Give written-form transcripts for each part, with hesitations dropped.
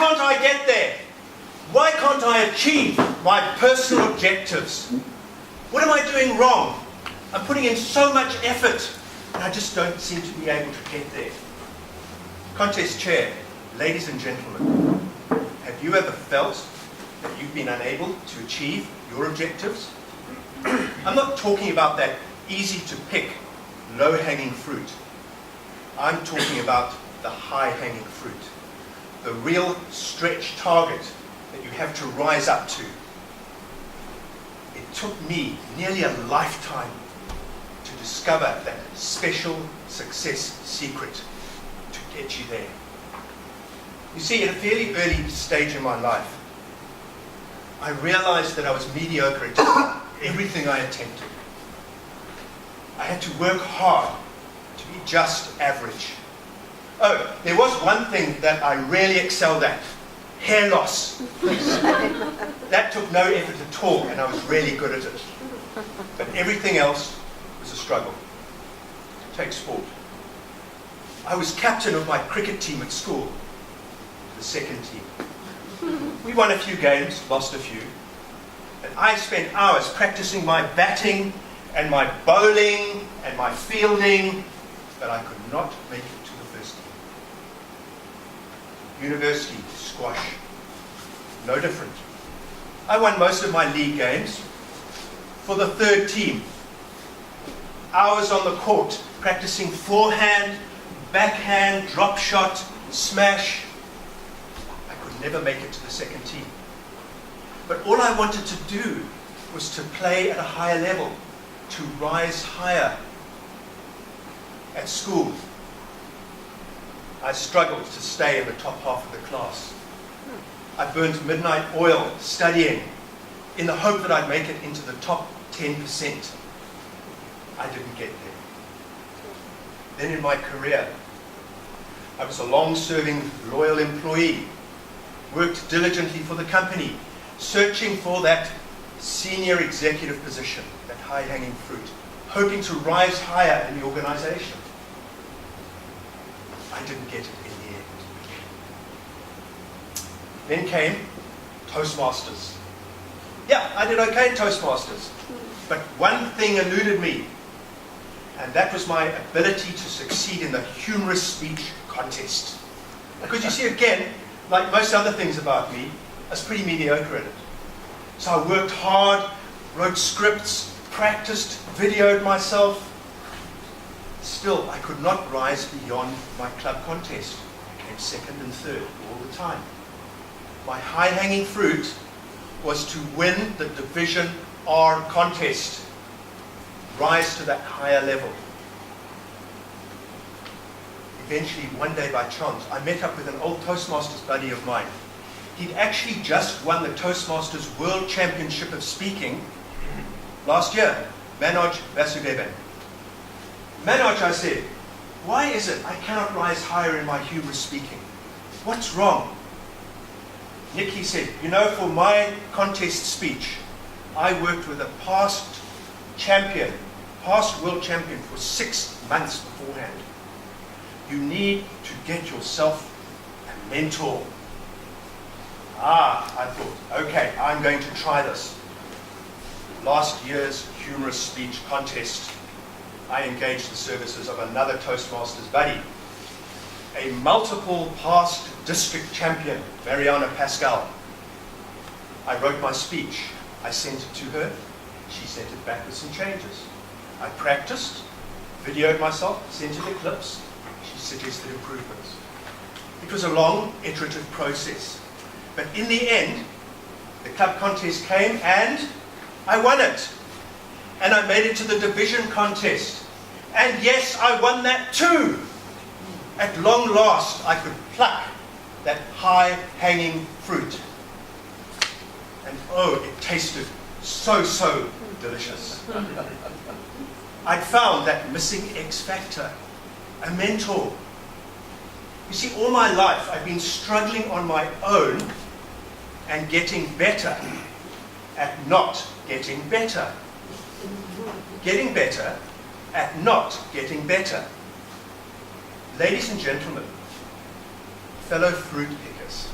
can't I get there? Why can't I achieve my personal objectives? What am I doing wrong? I'm putting in so much effort, and I just don't seem to be able to get there. Contest chair, ladies and gentlemen, have you ever felt that you've been unable to achieve your objectives? I'm not talking about that easy to pick, low-hanging fruit. I'm talking about the high-hanging fruit. The real stretch target that you have to rise up to. It took me nearly a lifetime to discover that special success secret to get you there. You see, at a fairly early stage in my life, I realized that I was mediocre at just everything I attempted. I had to work hard to be just average. Oh, there was one thing that I really excelled at. Hair loss. That took no effort at all, and I was really good at it. But everything else was a struggle. Take sport. I was captain of my cricket team at school, the second team. We won a few games, lost a few. And I spent hours practicing my batting and my bowling and my fielding, but I could not make it to the first team. University, squash, no different. I won most of my league games for the third team. Hours on the court, practicing forehand, backhand, drop shot, smash. I could never make it to the second team. But all I wanted to do was to play at a higher level, to rise higher. At school, I struggled to stay in the top half of the class. I burned midnight oil studying in the hope that I'd make it into the top 10%. I didn't get there. Then in my career, I was a long-serving, loyal employee, worked diligently for the company, searching for that senior executive position, that high-hanging fruit, hoping to rise higher in the organization. I didn't get it in the end. Then came Toastmasters. Yeah, I did okay at Toastmasters. But one thing eluded me, and that was my ability to succeed in the humorous speech contest. Because you see, again, like most other things about me, I was pretty mediocre at it. So I worked hard, wrote scripts, practiced, videoed myself. Still, I could not rise beyond my club contest. I came second and third all the time. My high-hanging fruit was to win the Division R contest, rise to that higher level. Eventually, one day by chance, I met up with an old Toastmasters buddy of mine. He'd actually just won the Toastmasters World Championship of Speaking last year, Manoj Vasudevan. Manoj, I said, why is it I cannot rise higher in my humorous speaking? What's wrong? Nick, he said, you know, for my contest speech, I worked with a past world champion for 6 months beforehand. You need to get yourself a mentor. I thought, okay, I'm going to try this. Last year's humorous speech contest, I engaged the services of another Toastmasters buddy, a multiple past district champion, Mariana Pascal. I wrote my speech. I sent it to her. She sent it back with some changes. I practiced, videoed myself, sent her the clips. She suggested improvements. It was a long, iterative process. But in the end, the club contest came and I won it. And I made it to the division contest. And yes, I won that too. At long last, I could pluck that high-hanging fruit. And oh, it tasted so delicious. I'd found that missing X factor, a mentor. You see, all my life, I've been struggling on my own and getting better at not getting better. Getting better at not getting better. Ladies and gentlemen, fellow fruit pickers,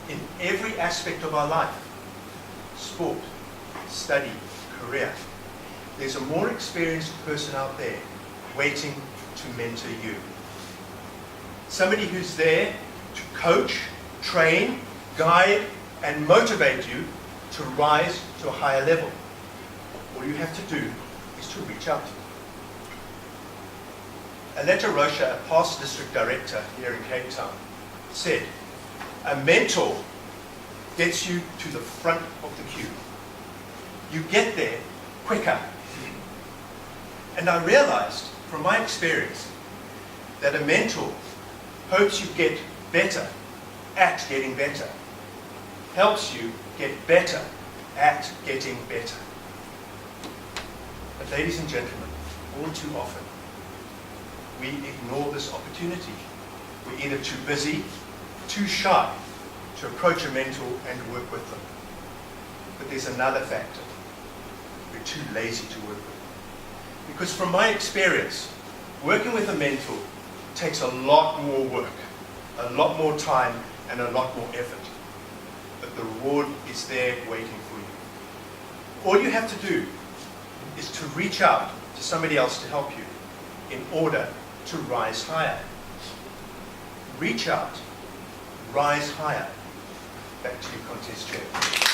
in every aspect of our life. Sport, study, career. There's a more experienced person out there waiting to mentor you. Somebody who's there to coach, train, guide, and motivate you to rise to a higher level. All you have to do is to reach out. Aletta Rocha, a past district director here in Cape Town, said, a mentor gets you to the front of the queue. You get there quicker. And I realized from my experience that a mentor hopes you get better at getting better, helps you get better at getting better. But ladies and gentlemen, all too often, we ignore this opportunity. We're either too busy, too shy to approach a mentor and work with them. But there's another factor. We're too lazy to work with them. Because from my experience, working with a mentor takes a lot more work, a lot more time, and a lot more effort. But the reward is there waiting for you. All you have to do is to reach out to somebody else to help you in order to rise higher. Reach out, rise higher. Back to you, contest chair.